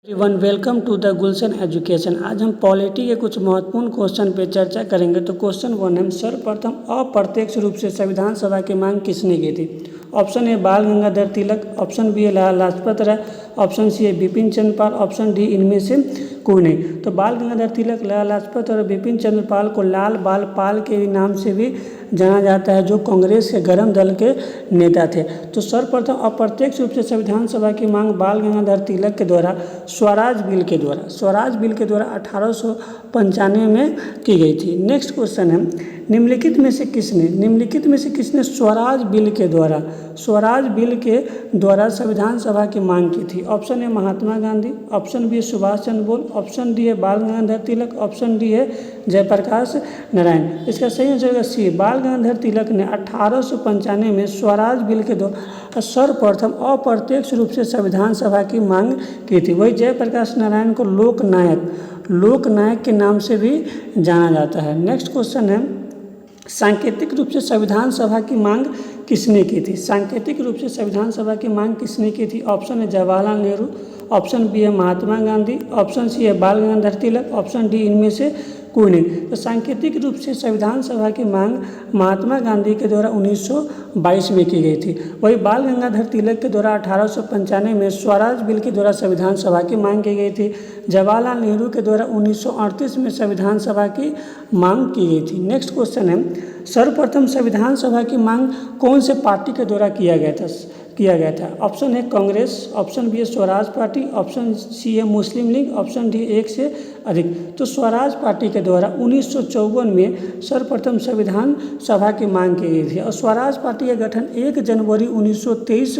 Everyone welcome to the Gulshan education. आज हम polity के कुछ महत्वपूर्ण क्वेश्चन पे चर्चा करेंगे। तो क्वेश्चन 1 है, सर्वप्रथम अप्रत्यक्ष रूप से संविधान सभा की मांग किसने की थी? ऑप्शन ए बाल गंगाधर तिलक, ऑप्शन बी है लाला लाजपत राय, ऑप्शन सी है बिपिन चंद्र पाल, ऑप्शन डी इनमें से कोई नहीं। तो बाल गंगाधर तिलक, लाला लाजपत और बिपिन चंद्र पाल को लाल बाल पाल के नाम से भी जाना जाता है, जो कांग्रेस के गर्म दल के नेता थे। तो सर्वप्रथम अप्रत्यक्ष रूप से संविधान सभा की मांग बाल गंगाधर तिलक के द्वारा स्वराज बिल के द्वारा 1895 में की गई थी। नेक्स्ट क्वेश्चन है, निम्नलिखित में से किसने स्वराज बिल के द्वारा संविधान सभा की मांग की थी? Option A Mahatma Gandhi, option B है सुभाष चंद्र बोस, ऑप्शन डी है बाल गंगाधर तिलक, ऑप्शन डी है जयप्रकाश नारायण। इसका सही आंसर होगा सी, बाल गंगाधर तिलक ने 1895 में स्वराज बिल के द्वारा सर्वप्रथम अप्रत्यक्ष रूप से संविधान सभा की मांग की थी। वही जयप्रकाश नारायण को लोकनायक के नाम से भी जाना जाता है। नेक्स्ट क्वेश्चन है, सांकेतिक रूप से संविधान सभा की मांग किसने की थी? ऑप्शन है जवाहरलाल नेहरू, ऑप्शन बी है महात्मा गांधी, ऑप्शन सी है बाल गंगाधर तिलक, ऑप्शन डी इनमें से कोई नहीं। तो सांकेतिक रूप से संविधान सभा की मांग महात्मा गांधी के द्वारा 1922 में की गई थी। वही बाल गंगाधर तिलक के द्वारा 1895 में स्वराज बिल के द्वारा संविधान सभा की मांग की गई थी। जवाहरलाल नेहरू के द्वारा 1938 में संविधान सभा की मांग की गई थी। नेक्स्ट क्वेश्चन है, सर्वप्रथम संविधान सभा की मांग कौन से पार्टी के द्वारा किया गया था? ऑप्शन है कांग्रेस, ऑप्शन बी है स्वराज पार्टी, ऑप्शन सी है मुस्लिम लीग, ऑप्शन डी एक से अधिक। तो स्वराज पार्टी के द्वारा 1954 में सर्वप्रथम संविधान सभा की मांग की गई थी। और स्वराज पार्टी का गठन 1 जनवरी 1923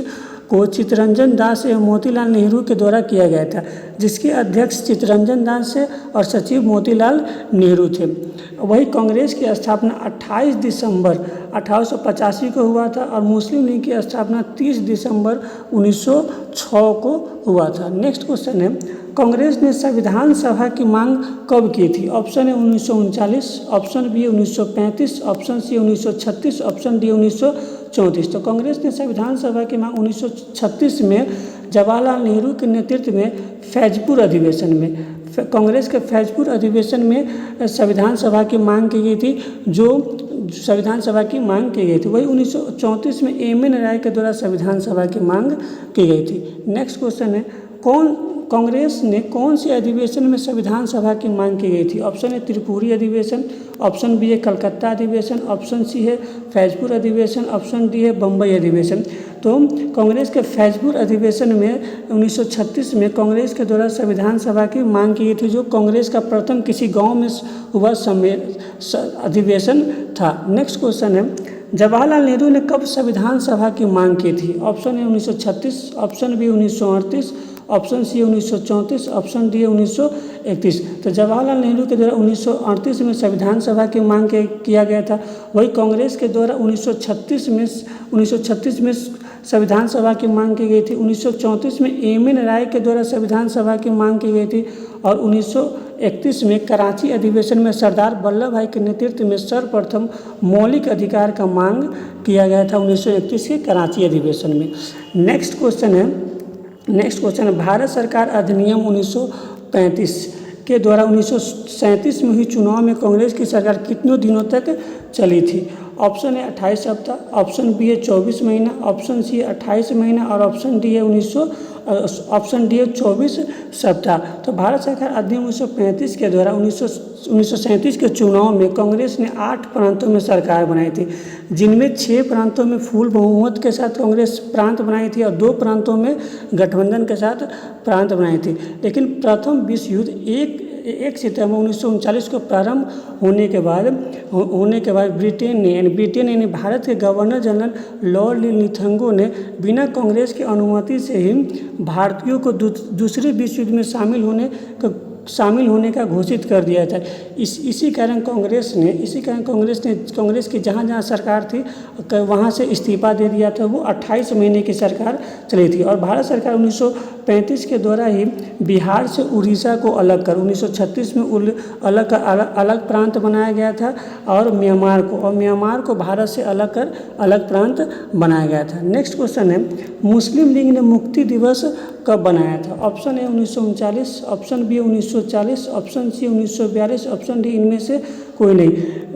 को चित्तरंजन दास एवं मोतीलाल नेहरू के द्वारा किया गया था, जिसके अध्यक्ष चित्तरंजन दास से और सचिव मोतीलाल नेहरू थे। वही कांग्रेस की स्थापना 28 दिसंबर 1885 को हुआ था और मुस्लिम लीग की स्थापना 30 दिसंबर 1906 को हुआ था। नेक्स्ट क्वेश्चन है, कांग्रेस ने संविधान सभा की मांग कब की थी? ऑप्शन है 1939, option B 1935, option C 1936, option D 1934। तो कांग्रेस ने संविधान सभा की मांग 1936 में जवाहरलाल नेहरू के नेतृत्व में फैजपुर अधिवेशन में कांग्रेस के फैजपुर अधिवेशन में संविधान सभा की मांग की गई थी, वही 1934 में एम.एन. राय के द्वारा संविधान सभा की मांग की गई थी। नेक्स्ट क्वेश्चन है, कांग्रेस ने कौन से अधिवेशन में संविधान सभा की मांग की गई थी? ऑप्शन है त्रिपुरी अधिवेशन, ऑप्शन बी है कलकत्ता अधिवेशन, ऑप्शन सी है फैजपुर अधिवेशन, ऑप्शन डी है बम्बई अधिवेशन। तो कांग्रेस के फैजपुर अधिवेशन में 1936 में कांग्रेस के द्वारा संविधान सभा की मांग की गई थी, जो कांग्रेस का प्रथम किसी गांव में हुआ अधिवेशन था। नेक्स्ट क्वेश्चन है, जवाहरलाल नेहरू ने कब संविधान सभा की मांग की थी? ऑप्शन है 1936, option B 1938, option C 1934, option D 1931। तो जवाहरलाल नेहरू के द्वारा 1938 में संविधान सभा की मांग किया गया था। वही कांग्रेस के द्वारा 1936 में संविधान सभा की मांग की गई थी। 1934 में एम.एन. राय के द्वारा संविधान सभा की मांग की गई थी और 1931 में कराची अधिवेशन में सरदार वल्लभ भाई के नेतृत्व में सर्वप्रथम मौलिक अधिकार का मांग किया गया था 1931 के कराची अधिवेशन में। नेक्स्ट क्वेश्चन है, भारत सरकार अधिनियम 1935 के द्वारा 1937 में हुई चुनाव में कांग्रेस की सरकार कितने दिनों तक चली थी? ऑप्शन है 28 सप्ताह, ऑप्शन बी है 24 महीना, ऑप्शन सी है 28 महीना और ऑप्शन डी है 24 सप्ताह। तो भारत सरकार अधिनियम 1935 के द्वारा 1937 के चुनाव में कांग्रेस ने 8 प्रांतों में सरकार बनाई थी, जिनमें 6 प्रांतों में फुल बहुमत के साथ कांग्रेस प्रांत बनाई थी और 2 प्रांतों में गठबंधन के साथ प्रांत बनाई थी। लेकिन प्रथम विश्व युद्ध 1 सितंबर 1939 को प्रारंभ होने के बाद ब्रिटेन ने भारत के गवर्नर जनरल लॉर्ड लिथंगो ने बिना कांग्रेस की अनुमति से ही भारतीयों को दूसरे विश्व युद्ध में शामिल होने का घोषित कर दिया था। इसी कारण कांग्रेस की जहाँ सरकार थी वहाँ से इस्तीफा दे दिया था। वो 28 महीने की सरकार चली थी और भारत सरकार 1935 के द्वारा ही बिहार से उड़ीसा को अलग कर 1936 में अलग प्रांत बनाया गया था और म्यांमार को भारत से अलग प्रांत बनाया गया था। नेक्स्ट क्वेश्चन है, मुस्लिम लीग ने मुक्ति दिवस कब बनाया था? Option A 1939, option B 1940, option C 1942, option D इनमें से कोई नहीं।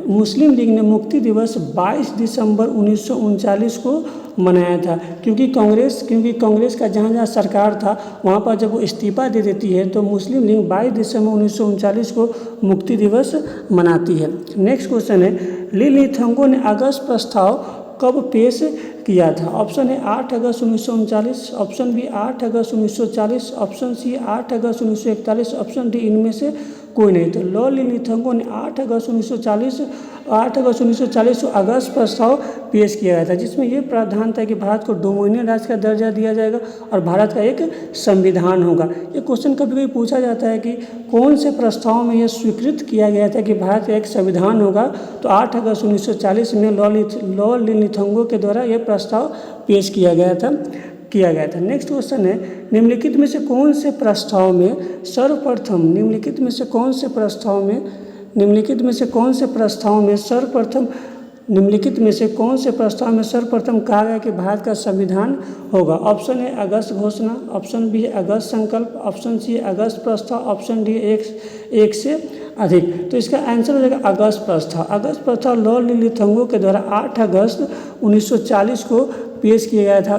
मुस्लिम लीग ने मुक्ति दिवस 22 दिसंबर 1939 को मनाया था, क्योंकि कांग्रेस का जहाँ सरकार था वहाँ पर जब वो इस्तीफा दे देती है तो मुस्लिम लीग 22 दिसंबर 1939 को मुक्ति दिवस मनाती है। नेक्स्ट क्वेश्चन है, ली लीथेंगो ने अगस्त प्रस्ताव कब पेश किया था? ऑप्शन है 8 अगस्त 1939, ऑप्शन बी 8 अगस्त 1940, ऑप्शन सी 8 अगस्त 1941, ऑप्शन डी इनमें से कोई नहीं। तो लॉ ली लीथेंगो ने 8 अगस्त 1940 को अगस्त प्रस्ताव पेश किया गया था, जिसमें ये प्रावधान था कि भारत को डोमिनियन राज्य का दर्जा दिया जाएगा और भारत का एक संविधान होगा। ये क्वेश्चन कभी कभी पूछा जाता है कि कौन से प्रस्ताव में यह स्वीकृत किया गया था कि भारत का एक संविधान होगा, तो 8 अगस्त 1940 में लॉ ली लीथेंगो के द्वारा यह प्रस्ताव पेश किया गया था। नेक्स्ट क्वेश्चन है, निम्नलिखित में से कौन से प्रस्ताव में सर्वप्रथम कहा गया कि भारत का संविधान होगा? ऑप्शन है अगस्त घोषणा, ऑप्शन बी अगस्त संकल्प, ऑप्शन सी अगस्त प्रस्ताव, ऑप्शन डी एक से अधिक। तो इसका आंसर हो जाएगा अगस्त प्रस्ताव। अगस्त प्रस्ताव लॉ ली लीथेंगो के द्वारा 8 अगस्त 1940 को पेश किया गया था।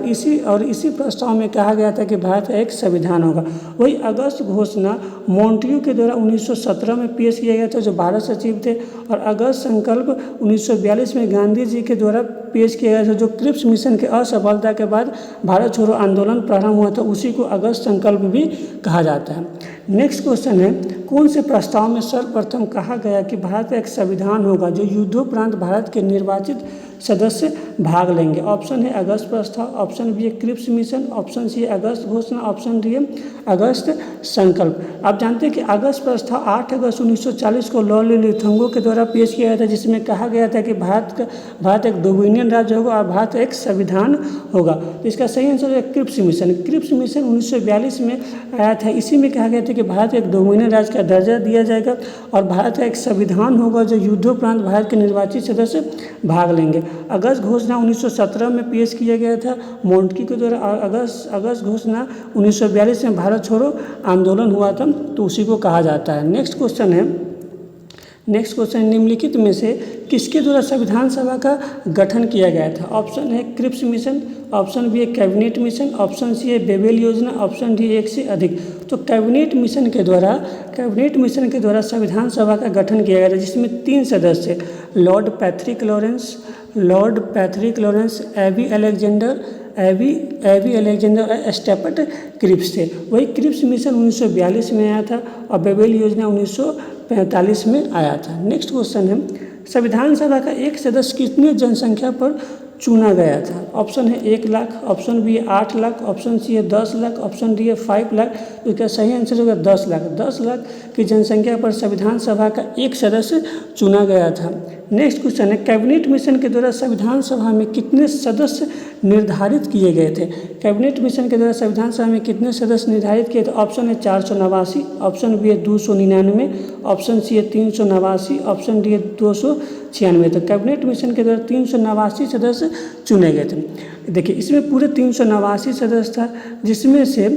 इसी प्रस्ताव में कहा गया था कि भारत का एक संविधान होगा। वही अगस्त घोषणा मॉन्टेग्यू के द्वारा 1917 में पेश किया गया था, जो भारत सचिव थे, और अगस्त संकल्प 1942 में गांधी जी के द्वारा पेश किया गया था, जो क्रिप्स मिशन के असफलता के बाद भारत छोड़ो आंदोलन प्रारंभ हुआ था, उसी को अगस्त संकल्प भी कहा जाता है। नेक्स्ट क्वेश्चन है, कौन से प्रस्ताव में सर्वप्रथम कहा गया कि भारत का एक संविधान होगा जो युद्धोपरांत भारत के निर्वाचित सदस्य भाग लेंगे? ऑप्शन है अगस्त प्रस्ताव, ऑप्शन बी है क्रिप्स मिशन, ऑप्शन सी अगस्त घोषणा, ऑप्शन डी है अगस्त संकल्प। आप जानते हैं कि अगस्त प्रस्ताव 8 अगस्त 1940 को लॉ ली लीथेंगो के द्वारा पेश किया गया था, जिसमें कहा गया था कि भारत एक डोमिनियन राज्य होगा और भारत एक संविधान होगा। तो इसका सही आंसर है क्रिप्स मिशन। क्रिप्स मिशन 1942 में आया था। इसी में कहा गया था कि भारत एक डोमिनियन राज्य का दर्जा दिया जाएगा और भारत का एक संविधान होगा जो युद्धोपरांत भारत के निर्वाचित सदस्य भाग लेंगे। अगस्त घोषणा 1917 में पेश किया गया था मॉन्टेग्यू के द्वारा। अगस्त घोषणा 1942 में भारत छोड़ो आंदोलन हुआ था, तो उसी को कहा जाता है। नेक्स्ट क्वेश्चन निम्नलिखित में से किसके द्वारा संविधान सभा का गठन किया गया था? ऑप्शन है क्रिप्स मिशन, ऑप्शन बी है कैबिनेट मिशन, ऑप्शन सी है बेबेल योजना, ऑप्शन डी एक से अधिक। तो कैबिनेट मिशन के द्वारा संविधान सभा का गठन किया गया था, जिसमें 3 सदस्य लॉर्ड पैट्रिक लॉरेंस, एवी अलेक्जेंडर और स्टेफर्ड क्रिप्स थे। वही क्रिप्स मिशन 1942 में आया था और बेबेल योजना 1945 में आया था। नेक्स्ट क्वेश्चन है, संविधान सभा का एक सदस्य कितनी जनसंख्या पर चुना गया था? ऑप्शन है 1 लाख, ऑप्शन बी है 8 लाख, ऑप्शन सी है 10 लाख, ऑप्शन डी है 5 लाख। तो इसका सही आंसर होगा 10 लाख। 10 लाख की जनसंख्या पर संविधान सभा का एक सदस्य चुना गया था। नेक्स्ट क्वेश्चन है, कैबिनेट मिशन के द्वारा संविधान सभा में कितने सदस्य निर्धारित किए गए थे? कैबिनेट मिशन के द्वारा संविधान सभा में कितने सदस्य निर्धारित किए थे? ऑप्शन है 489, ऑप्शन बी है 299, ऑप्शन सी है 389, ऑप्शन डी है 296। तो कैबिनेट मिशन के द्वारा 389 सदस्य चुने गए थे। देखिए, इसमें पूरे 389 सदस्य था, जिसमें से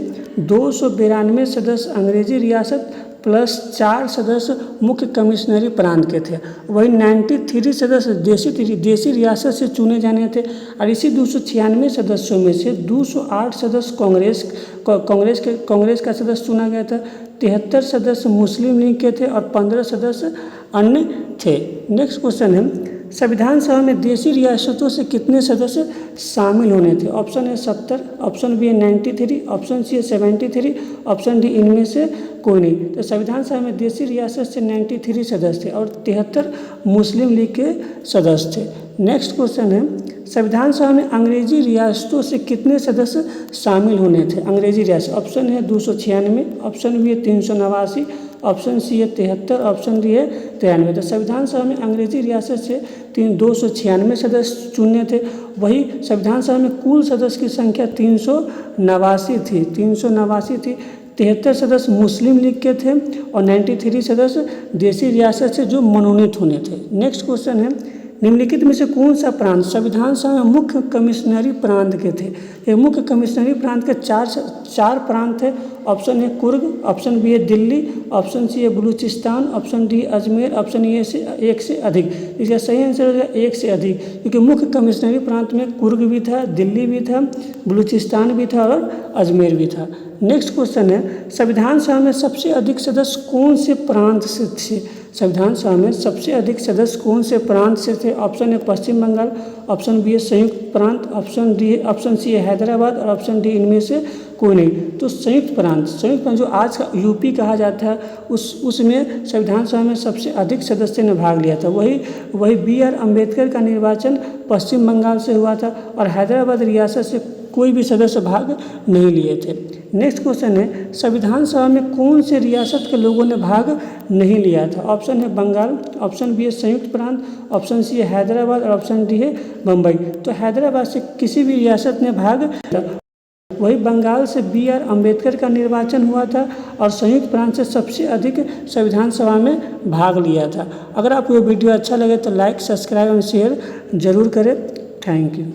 292 सदस्य अंग्रेजी रियासत प्लस 4 सदस्य मुख्य कमिश्नरी प्रांत के थे। वही 93 सदस्य देशी रियासत से चुने जाने थे। और इसी 296 सदस्यों में से 208 सदस्य कांग्रेस का सदस्य चुना गया था, 73 सदस्य मुस्लिम लीग के थे और 15 सदस्य अन्य थे। नेक्स्ट क्वेश्चन है, संविधान सभा में देशी रियासतों से कितने सदस्य शामिल होने थे? ऑप्शन है 70, ऑप्शन बी है 93, ऑप्शन सी है 73, ऑप्शन डी इनमें से कोई नहीं। तो संविधान सभा में देशी रियासत से 93 सदस्य थे और 73 मुस्लिम लीग के सदस्य थे। नेक्स्ट क्वेश्चन है, संविधान सभा में अंग्रेजी रियासतों से कितने सदस्य शामिल होने थे? अंग्रेजी रियासत, ऑप्शन है 296, ऑप्शन बी है 389, ऑप्शन सी है 73, ऑप्शन डी है 93। तो संविधान सभा में अंग्रेजी रियासत से 296 सदस्य चुने थे। वही संविधान सभा में कुल सदस्य की संख्या 389 थी। 73 सदस्य मुस्लिम लीग के थे और 93 सदस्य देशी रियासत से जो मनोनीत होने थे। नेक्स्ट क्वेश्चन है, निम्नलिखित में से कौन सा प्रांत संविधान सभा में मुख्य कमिश्नरी प्रांत के थे? ये मुख्य कमिश्नरी प्रांत के चार प्रांत है। ऑप्शन है कुर्ग, ऑप्शन बी है दिल्ली, ऑप्शन सी है Balochistan, option D Ajmer, option A से एक से अधिक। इसका सही आंसर हो जाएगा एक से अधिक, क्योंकि मुख्य कमिश्नरी प्रांत में कुर्ग भी था, दिल्ली भी था, बलूचिस्तान भी था और अजमेर भी था। नेक्स्ट क्वेश्चन है, संविधान सभा में सबसे अधिक सदस्य कौन से प्रांत से थे? संविधान सभा में सबसे अधिक सदस्य कौन से प्रांत से थे? ऑप्शन है पश्चिम बंगाल, ऑप्शन बी है संयुक्त प्रांत, ऑप्शन सी है हैदराबाद और ऑप्शन डी इनमें से कोई नहीं। तो संयुक्त प्रांत जो आज का यूपी कहा जाता है उसमें संविधान सभा में सबसे अधिक सदस्य ने भाग लिया था। वही BR अम्बेडकर का निर्वाचन पश्चिम बंगाल से हुआ था और हैदराबाद रियासत से कोई भी सदस्य भाग नहीं लिए थे। नेक्स्ट क्वेश्चन है, संविधान सभा में कौन से रियासत के लोगों ने भाग नहीं लिया था? ऑप्शन है बंगाल, ऑप्शन बी है संयुक्त प्रांत, ऑप्शन सी है हैदराबाद और ऑप्शन डी है बम्बई। तो हैदराबाद से किसी भी रियासत ने भाग, वही बंगाल से BR अम्बेडकर का निर्वाचन हुआ था और संयुक्त प्रांत से सबसे अधिक संविधान सभा में भाग लिया था। अगर आपको ये वीडियो अच्छा लगे तो लाइक, सब्सक्राइब और शेयर जरूर करें। Thank you.